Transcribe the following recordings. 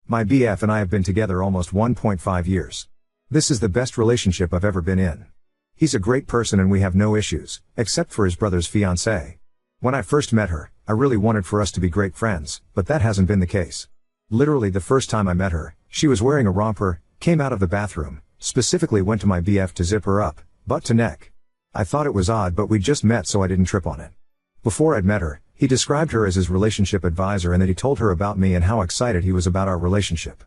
My BF and I have been together almost 1.5 years. This is the best relationship I've ever been in. He's a great person and we have no issues, except for his brother's fiancée. When I first met her, I really wanted for us to be great friends, but that hasn't been the case. Literally the first time I met her, she was wearing a romper, came out of the bathroom, specifically went to my BF to zip her up, butt to neck. I thought it was odd but we just met so I didn't trip on it. Before I'd met her, he described her as his relationship advisor and that he told her about me and how excited he was about our relationship.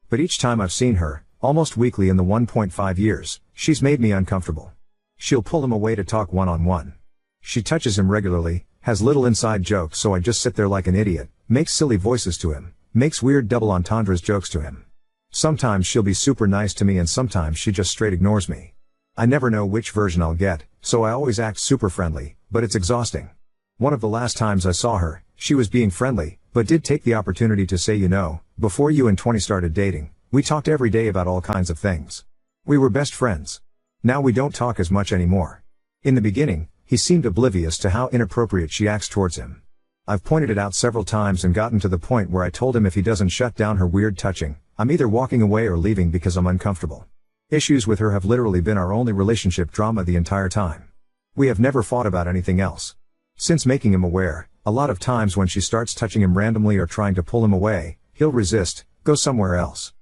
But each time I've seen her, almost weekly in the 1.5 years, she's made me uncomfortable. She'll pull him away to talk one-on-one. She touches him regularly, has little inside jokes so I just sit there like an idiot, makes silly voices to him, makes weird double entendres jokes to him. Sometimes she'll be super nice to me and sometimes she just straight ignores me. I never know which version I'll get, so I always act super friendly, but it's exhausting. One of the last times I saw her, she was being friendly, but did take the opportunity to say, before you and 20 started dating, we talked every day about all kinds of things. We were best friends. Now we don't talk as much anymore. In the beginning, he seemed oblivious to how inappropriate she acts towards him. I've pointed it out several times and gotten to the point where I told him if he doesn't shut down her weird touching, I'm either walking away or leaving because I'm uncomfortable. Issues with her have literally been our only relationship drama the entire time. We have never fought about anything else. Since making him aware, a lot of times when she starts touching him randomly or trying to pull him away, he'll resist, go somewhere else,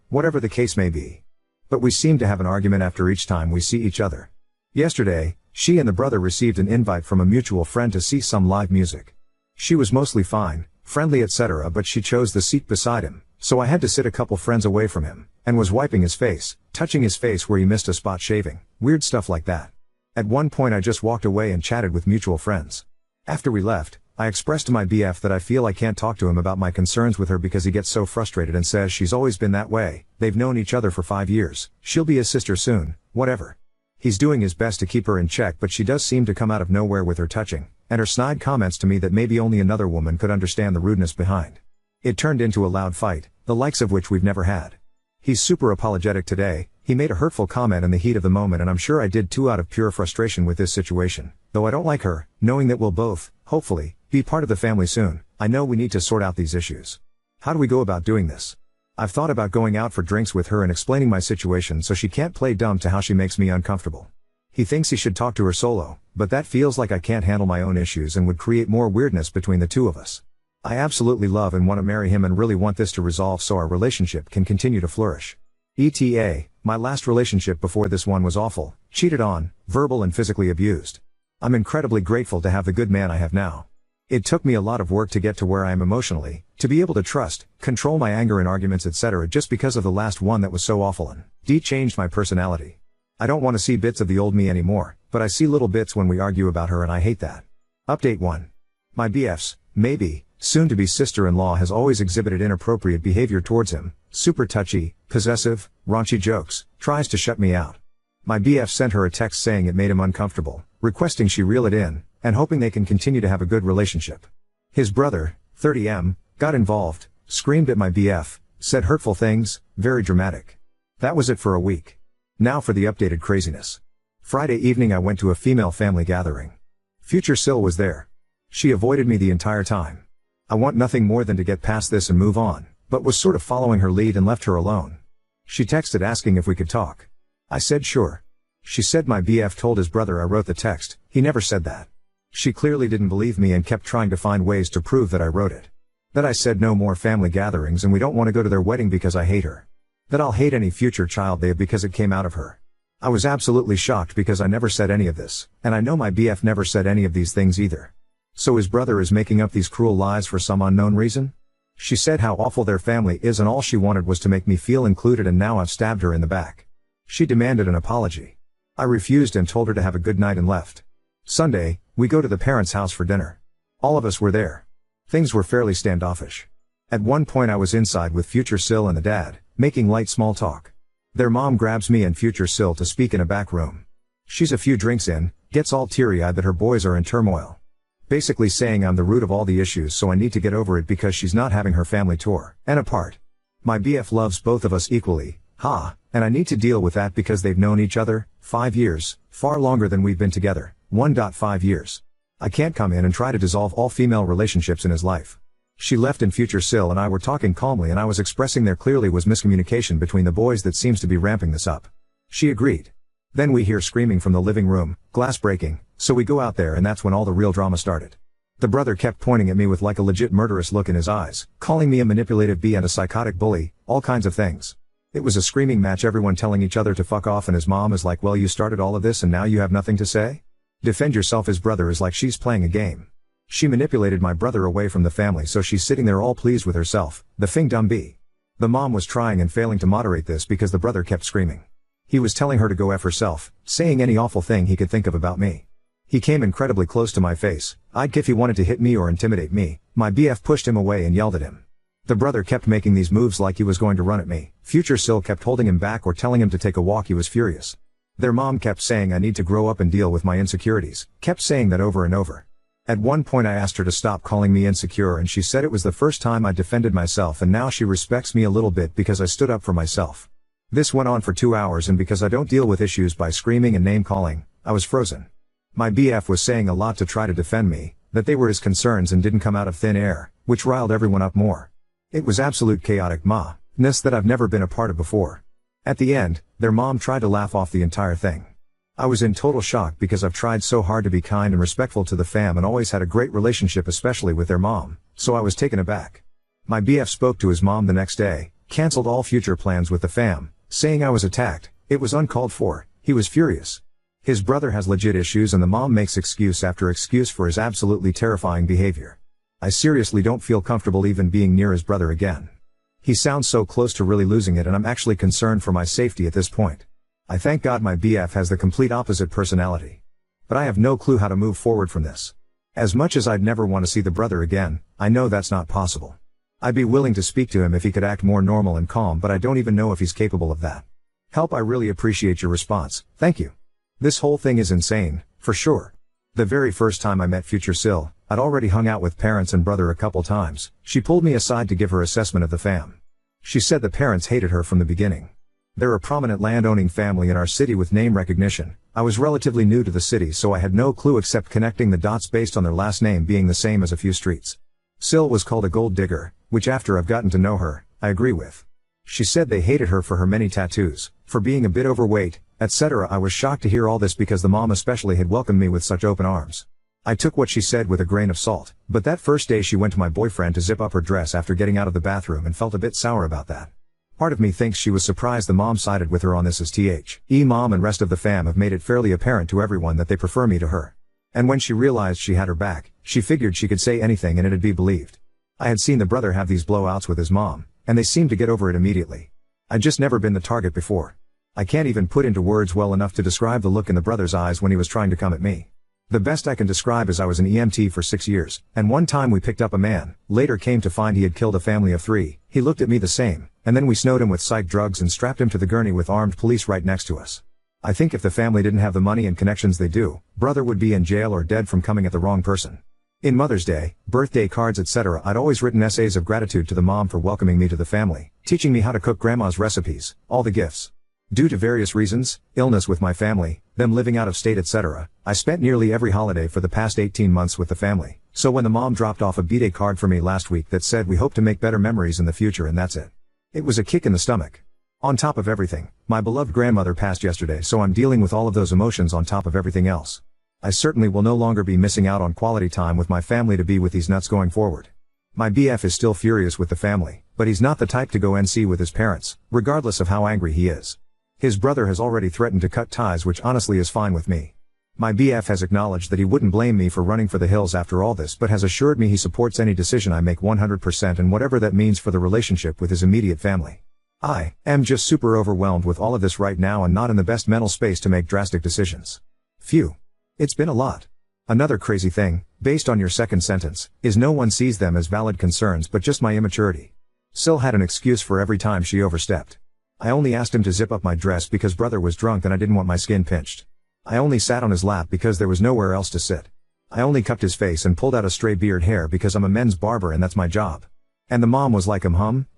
whatever the case may be. But we seem to have an argument after each time we see each other. Yesterday, she and the brother received an invite from a mutual friend to see some live music. She was mostly fine, friendly etc. but she chose the seat beside him, so I had to sit a couple friends away from him, and was wiping his face, touching his face where he missed a spot shaving, weird stuff like that. At one point I just walked away and chatted with mutual friends. After we left, I expressed to my BF that I feel I can't talk to him about my concerns with her because he gets so frustrated and says she's always been that way, they've known each other for 5 years, she'll be his sister soon, whatever. He's doing his best to keep her in check but she does seem to come out of nowhere with her touching, and her snide comments to me that maybe only another woman could understand the rudeness behind. It turned into a loud fight, the likes of which we've never had. He's super apologetic today, he made a hurtful comment in the heat of the moment and I'm sure I did too out of pure frustration with this situation, though I don't like her, knowing that we'll both, hopefully, be part of the family soon. I know we need to sort out these issues. How do we go about doing this? I've thought about going out for drinks with her and explaining my situation so she can't play dumb to how she makes me uncomfortable. He thinks he should talk to her solo, but that feels like I can't handle my own issues and would create more weirdness between the two of us. I absolutely love and want to marry him and really want this to resolve so our relationship can continue to flourish. ETA, my last relationship before this one was awful, cheated on, verbal and physically abused. I'm incredibly grateful to have the good man I have now. It took me a lot of work to get to where I am emotionally, to be able to trust, control my anger in arguments etc. just because of the last one that was so awful and changed my personality. I don't want to see bits of the old me anymore, but I see little bits when we argue about her and I hate that. Update 1. My BF's, maybe, soon-to-be sister-in-law has always exhibited inappropriate behavior towards him, super touchy, possessive, raunchy jokes, tries to shut me out. My BF sent her a text saying it made him uncomfortable, requesting she reel it in, and hoping they can continue to have a good relationship. His brother, 30M, got involved, screamed at my BF, said hurtful things, very dramatic. That was it for a week. Now for the updated craziness. Friday evening I went to a female family gathering. Future Sil was there. She avoided me the entire time. I want nothing more than to get past this and move on, but was sort of following her lead and left her alone. She texted asking if we could talk. I said sure. She said my BF told his brother I wrote the text, he never said that. She clearly didn't believe me and kept trying to find ways to prove that I wrote it. That I said no more family gatherings and we don't want to go to their wedding because I hate her. That I'll hate any future child they have because it came out of her. I was absolutely shocked because I never said any of this, and I know my BF never said any of these things either. So his brother is making up these cruel lies for some unknown reason? She said how awful their family is and all she wanted was to make me feel included and now I've stabbed her in the back. She demanded an apology. I refused and told her to have a good night and left. Sunday, we go to the parents' house for dinner. All of us were there. Things were fairly standoffish. At one point I was inside with Future Sil and the dad, making light small talk. Their mom grabs me and Future Sil to speak in a back room. She's a few drinks in, gets all teary-eyed that her boys are in turmoil. Basically saying I'm the root of all the issues so I need to get over it because she's not having her family tour, and apart. My BF loves both of us equally, and I need to deal with that because they've known each other, 5 years, far longer than we've been together, 1.5 years. I can't come in and try to dissolve all female relationships in his life. She left and future Sil and I were talking calmly and I was expressing there clearly was miscommunication between the boys that seems to be ramping this up. She agreed. Then we hear screaming from the living room, glass breaking, so we go out there and that's when all the real drama started. The brother kept pointing at me with like a legit murderous look in his eyes, calling me a manipulative bee and a psychotic bully, all kinds of things. It was a screaming match, everyone telling each other to fuck off, and his mom is like, well, you started all of this and now you have nothing to say? Defend yourself. His brother is like, she's playing a game. She manipulated my brother away from the family, so she's sitting there all pleased with herself, the fing dumb bee. The mom was trying and failing to moderate this because the brother kept screaming. He was telling her to go F herself, saying any awful thing he could think of about me. He came incredibly close to my face. If he wanted to hit me or intimidate me. My BF pushed him away and yelled at him. The brother kept making these moves like he was going to run at me. Future Sil kept holding him back or telling him to take a walk. He was furious. Their mom kept saying I need to grow up and deal with my insecurities, kept saying that over and over. At one point I asked her to stop calling me insecure and she said it was the first time I defended myself and now she respects me a little bit because I stood up for myself. This went on for 2 hours and because I don't deal with issues by screaming and name calling, I was frozen. My BF was saying a lot to try to defend me, that they were his concerns and didn't come out of thin air, which riled everyone up more. It was absolute chaotic ma-ness that I've never been a part of before. At the end, their mom tried to laugh off the entire thing. I was in total shock because I've tried so hard to be kind and respectful to the fam and always had a great relationship, especially with their mom, so I was taken aback. My BF spoke to his mom the next day, cancelled all future plans with the fam, saying I was attacked. It was uncalled for. He was furious. His brother has legit issues and the mom makes excuse after excuse for his absolutely terrifying behavior. I seriously don't feel comfortable even being near his brother again. He sounds so close to really losing it and I'm actually concerned for my safety at this point. I thank God my BF has the complete opposite personality. But I have no clue how to move forward from this. As much as I'd never want to see the brother again, I know that's not possible. I'd be willing to speak to him if he could act more normal and calm, but I don't even know if he's capable of that. Help. I really appreciate your response, thank you. This whole thing is insane, for sure. The very first time I met future Sil, I'd already hung out with parents and brother a couple times. She pulled me aside to give her assessment of the fam. She said the parents hated her from the beginning. They're a prominent land-owning family in our city with name recognition. I was relatively new to the city so I had no clue except connecting the dots based on their last name being the same as a few streets. Sil was called a gold digger, which after I've gotten to know her, I agree with. She said they hated her for her many tattoos, for being a bit overweight, etc. I was shocked to hear all this because the mom especially had welcomed me with such open arms. I took what she said with a grain of salt, but that first day she went to my boyfriend to zip up her dress after getting out of the bathroom and felt a bit sour about that. Part of me thinks she was surprised the mom sided with her on this, as mom and rest of the fam have made it fairly apparent to everyone that they prefer me to her. And when she realized she had her back, she figured she could say anything and it'd be believed. I had seen the brother have these blowouts with his mom, and they seemed to get over it immediately. I'd just never been the target before. I can't even put into words well enough to describe the look in the brother's eyes when he was trying to come at me. The best I can describe is I was an EMT for 6 years, and one time we picked up a man, later came to find he had killed a family of 3, he looked at me the same, and then we snowed him with psych drugs and strapped him to the gurney with armed police right next to us. I think if the family didn't have the money and connections they do, brother would be in jail or dead from coming at the wrong person. In Mother's Day, birthday cards etc. I'd always written essays of gratitude to the mom for welcoming me to the family, teaching me how to cook grandma's recipes, all the gifts. Due to various reasons, illness with my family, them living out of state etc., I spent nearly every holiday for the past 18 months with the family, so when the mom dropped off a b-day card for me last week that said we hope to make better memories in the future and that's it. It was a kick in the stomach. On top of everything, my beloved grandmother passed yesterday, so I'm dealing with all of those emotions on top of everything else. I certainly will no longer be missing out on quality time with my family to be with these nuts going forward. My BF is still furious with the family, but he's not the type to go NC with his parents, regardless of how angry he is. His brother has already threatened to cut ties, which honestly is fine with me. My BF has acknowledged that he wouldn't blame me for running for the hills after all this, but has assured me he supports any decision I make 100% and whatever that means for the relationship with his immediate family. I am just super overwhelmed with all of this right now and not in the best mental space to make drastic decisions. Phew. It's been a lot. Another crazy thing, based on your second sentence, is no one sees them as valid concerns but just my immaturity. Sil had an excuse for every time she overstepped. I only asked him to zip up my dress because brother was drunk and I didn't want my skin pinched. I only sat on his lap because there was nowhere else to sit. I only cupped his face and pulled out a stray beard hair because I'm a men's barber and that's my job. And the mom was like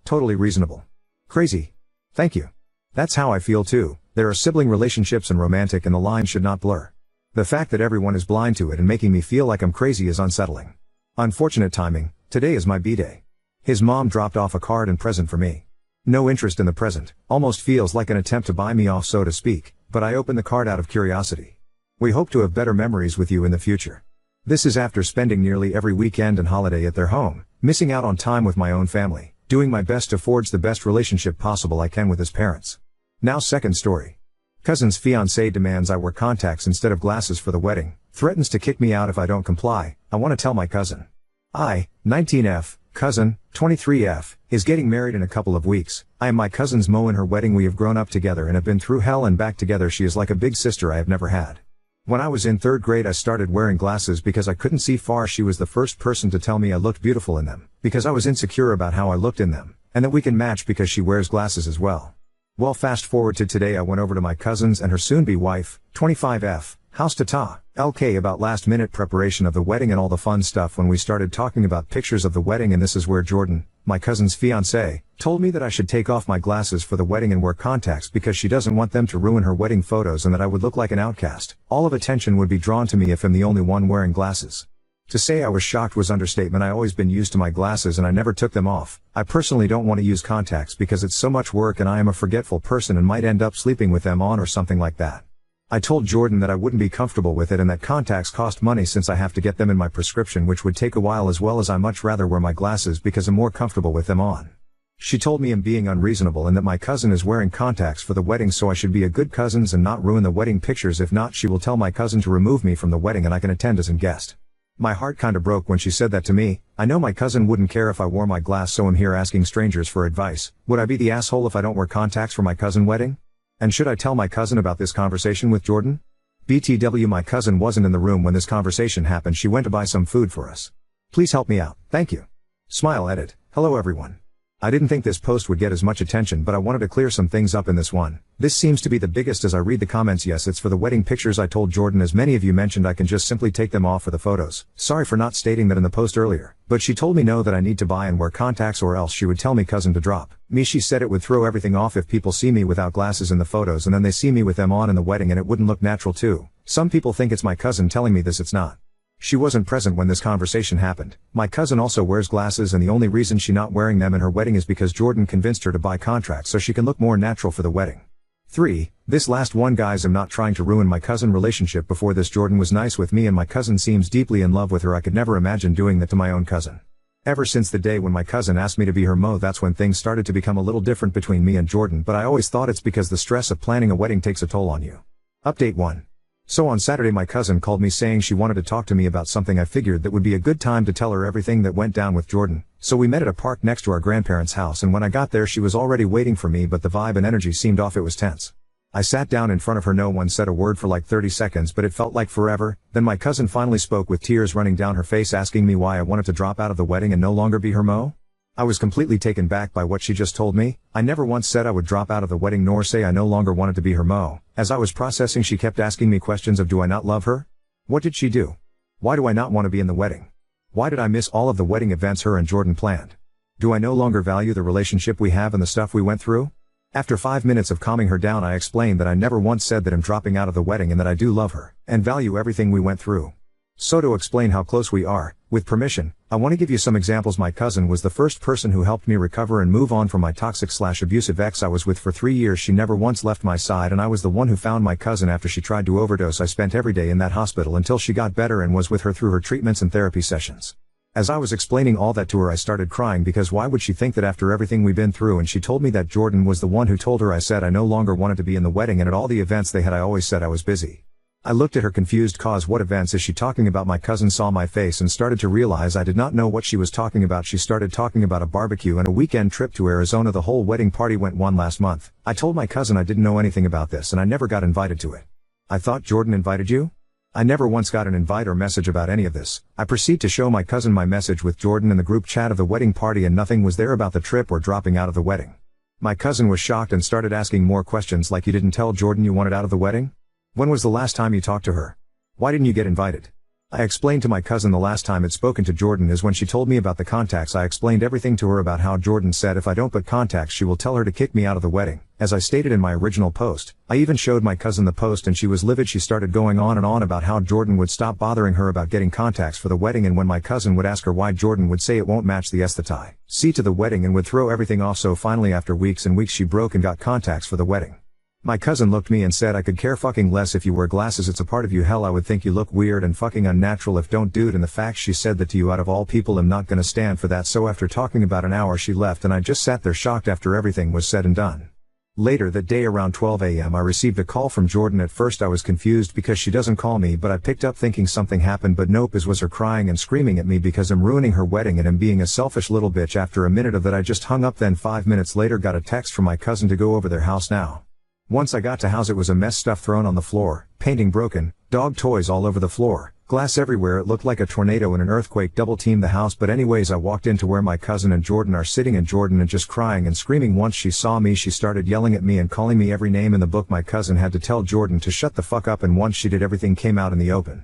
totally reasonable. Crazy. Thank you. That's how I feel too. There are sibling relationships and romantic and the line should not blur. The fact that everyone is blind to it and making me feel like I'm crazy is unsettling. Unfortunate timing, today is my B-day. His mom dropped off a card and present for me. No interest in the present, almost feels like an attempt to buy me off so to speak, but I opened the card out of curiosity. We hope to have better memories with you in the future. This is after spending nearly every weekend and holiday at their home, missing out on time with my own family, doing my best to forge the best relationship possible I can with his parents. Now second story. Cousin's fiancé demands I wear contacts instead of glasses for the wedding, threatens to kick me out if I don't comply. I want to tell my cousin. 19F, cousin, 23F, is getting married in a couple of weeks. I am my cousin's Mo in her wedding. We have grown up together and have been through hell and back together. She is like a big sister I have never had. When I was in 3rd grade I started wearing glasses because I couldn't see far. She was the first person to tell me I looked beautiful in them, because I was insecure about how I looked in them, and that we can match because she wears glasses as well. Well, fast forward to today. I went over to my cousin's and her soon-be wife, 25F, house to ta, LK about last-minute preparation of the wedding and all the fun stuff when we started talking about pictures of the wedding, and this is where Jordan, my cousin's fiancé, told me that I should take off my glasses for the wedding and wear contacts because she doesn't want them to ruin her wedding photos and that I would look like an outcast. All of attention would be drawn to me if I'm the only one wearing glasses. To say I was shocked was understatement. I always been used to my glasses and I never took them off. I personally don't want to use contacts because it's so much work and I am a forgetful person and might end up sleeping with them on or something like that. I told Jordan that I wouldn't be comfortable with it and that contacts cost money since I have to get them in my prescription, which would take a while, as well as I much rather wear my glasses because I'm more comfortable with them on. She told me I'm being unreasonable and that my cousin is wearing contacts for the wedding, so I should be a good cousin and not ruin the wedding pictures. If not, she will tell my cousin to remove me from the wedding and I can attend as a guest. My heart kinda broke when she said that to me. I know my cousin wouldn't care if I wore my glass, so I'm here asking strangers for advice. Would I be the asshole if I don't wear contacts for my cousin wedding? And should I tell my cousin about this conversation with Jordan? BTW, my cousin wasn't in the room when this conversation happened. She went to buy some food for us. Please help me out, thank you. Smile edit. Hello everyone. I didn't think this post would get as much attention, but I wanted to clear some things up in this one. This seems to be the biggest as I read the comments. Yes, it's for the wedding pictures. I told Jordan, as many of you mentioned, I can just simply take them off for the photos. Sorry for not stating that in the post earlier, but she told me no, that I need to buy and wear contacts or else she would tell me cousin to drop me. She said it would throw everything off if people see me without glasses in the photos and then they see me with them on in the wedding, and it wouldn't look natural too. Some people think it's my cousin telling me this. It's not. She wasn't present when this conversation happened. My cousin also wears glasses and the only reason she not wearing them in her wedding is because Jordan convinced her to buy contacts so she can look more natural for the wedding. 3. This last one, guys, I'm not trying to ruin my cousin relationship. Before this, Jordan was nice with me and my cousin seems deeply in love with her. I could never imagine doing that to my own cousin. Ever since the day when my cousin asked me to be her Mo, that's when things started to become a little different between me and Jordan, but I always thought it's because the stress of planning a wedding takes a toll on you. Update 1. So on Saturday my cousin called me saying she wanted to talk to me about something. I figured that would be a good time to tell her everything that went down with Jordan, so we met at a park next to our grandparents' house, and when I got there she was already waiting for me, but the vibe and energy seemed off. It was tense. I sat down in front of her. No one said a word for like 30 seconds, but it felt like forever. Then my cousin finally spoke with tears running down her face, asking me why I wanted to drop out of the wedding and no longer be her Mo. I was completely taken back by what she just told me. I never once said I would drop out of the wedding nor say I no longer wanted to be her Mo. As I was processing, she kept asking me questions of, do I not love her? What did she do? Why do I not want to be in the wedding? Why did I miss all of the wedding events her and Jordan planned? Do I no longer value the relationship we have and the stuff we went through? After 5 minutes of calming her down, I explained that I never once said that I'm dropping out of the wedding and that I do love her and value everything we went through. So to explain how close we are, with permission, I want to give you some examples. My cousin was the first person who helped me recover and move on from my toxic/abusive ex I was with for 3 years. She never once left my side, and I was the one who found my cousin after she tried to overdose. I spent every day in that hospital until she got better and was with her through her treatments and therapy sessions. As I was explaining all that to her, I started crying because why would she think that after everything we've been through? And she told me that Jordan was the one who told her. I said I no longer wanted to be in the wedding, and at all the events they had I always said I was busy. I looked at her confused, cause what events is she talking about? My cousin saw my face and started to realize I did not know what she was talking about. She started talking about a barbecue and a weekend trip to Arizona. The whole wedding party went one last month. I told my cousin I didn't know anything about this and I never got invited to it. I thought Jordan invited you? I never once got an invite or message about any of this. I proceed to show my cousin my message with Jordan in the group chat of the wedding party, and nothing was there about the trip or dropping out of the wedding. My cousin was shocked and started asking more questions like, you didn't tell Jordan you wanted out of the wedding? When was the last time you talked to her? Why didn't you get invited? I explained to my cousin the last time I'd spoken to Jordan is when she told me about the contacts. I explained everything to her about how Jordan said if I don't put contacts she will tell her to kick me out of the wedding, as I stated in my original post. I even showed my cousin the post and she was livid. She started going on and on about how Jordan would stop bothering her about getting contacts for the wedding, and when my cousin would ask her why, Jordan would say it won't match the aesthetic see to the wedding and would throw everything off. So finally after weeks and weeks she broke and got contacts for the wedding. My cousin looked at me and said I could care fucking less if you wear glasses, it's a part of you. Hell, I would think you look weird and fucking unnatural if don't, dude. And the fact she said that to you, out of all people, I'm not gonna stand for that. So after talking about an hour she left and I just sat there shocked after everything was said and done. Later that day around 12 a.m. I received a call from Jordan. At first I was confused because she doesn't call me, but I picked up thinking something happened, but nope, it was her crying and screaming at me because I'm ruining her wedding and I'm being a selfish little bitch. After a minute of that I just hung up. Then 5 minutes later got a text from my cousin to go over their house now. Once I got to house it was a mess, stuff thrown on the floor, painting broken, dog toys all over the floor, glass everywhere. It looked like a tornado and an earthquake double teamed the house. But anyways, I walked into where my cousin and Jordan are sitting, and Jordan and just crying and screaming. Once she saw me she started yelling at me and calling me every name in the book. My cousin had to tell Jordan to shut the fuck up, and once she did everything came out in the open.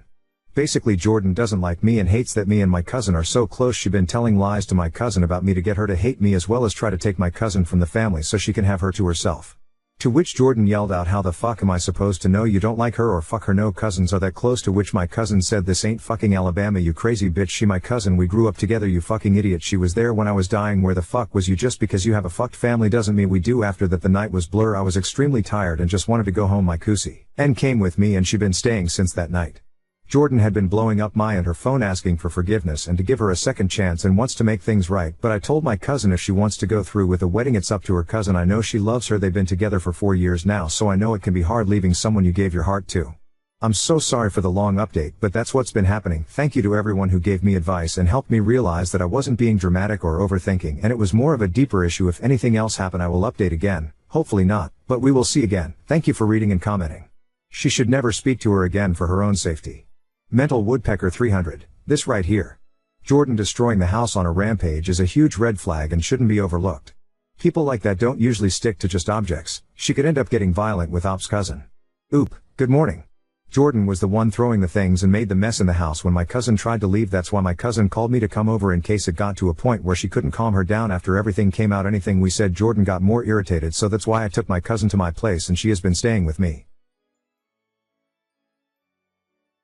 Basically Jordan doesn't like me and hates that me and my cousin are so close. She been telling lies to my cousin about me to get her to hate me, as well as try to take my cousin from the family so she can have her to herself. To which Jordan yelled out, how the fuck am I supposed to know you don't like her or fuck her? No cousins are that close. To which my cousin said, this ain't fucking Alabama, you crazy bitch. She my cousin, we grew up together, you fucking idiot. She was there when I was dying. Where the fuck was you? Just because you have a fucked family doesn't mean we do. After that the night was blur. I was extremely tired and just wanted to go home. My kusi and came with me and she been staying since that night. Jordan had been blowing up my and her phone asking for forgiveness and to give her a second chance and wants to make things right, but I told my cousin if she wants to go through with the wedding it's up to her. Cousin, I know she loves her, they've been together for 4 years now, so I know it can be hard leaving someone you gave your heart to. I'm so sorry for the long update, but that's what's been happening. Thank you to everyone who gave me advice and helped me realize that I wasn't being dramatic or overthinking and it was more of a deeper issue. If anything else happened I will update again, hopefully not, but we will see again. Thank you for reading and commenting. She should never speak to her again for her own safety. Mental Woodpecker 300, this right here. Jordan destroying the house on a rampage is a huge red flag and shouldn't be overlooked. People like that don't usually stick to just objects. She could end up getting violent with Op's cousin. Oop, good morning. Jordan was the one throwing the things and made the mess in the house when my cousin tried to leave. That's why my cousin called me to come over in case it got to a point where she couldn't calm her down after everything came out. Anything we said, Jordan got more irritated, so that's why I took my cousin to my place and she has been staying with me.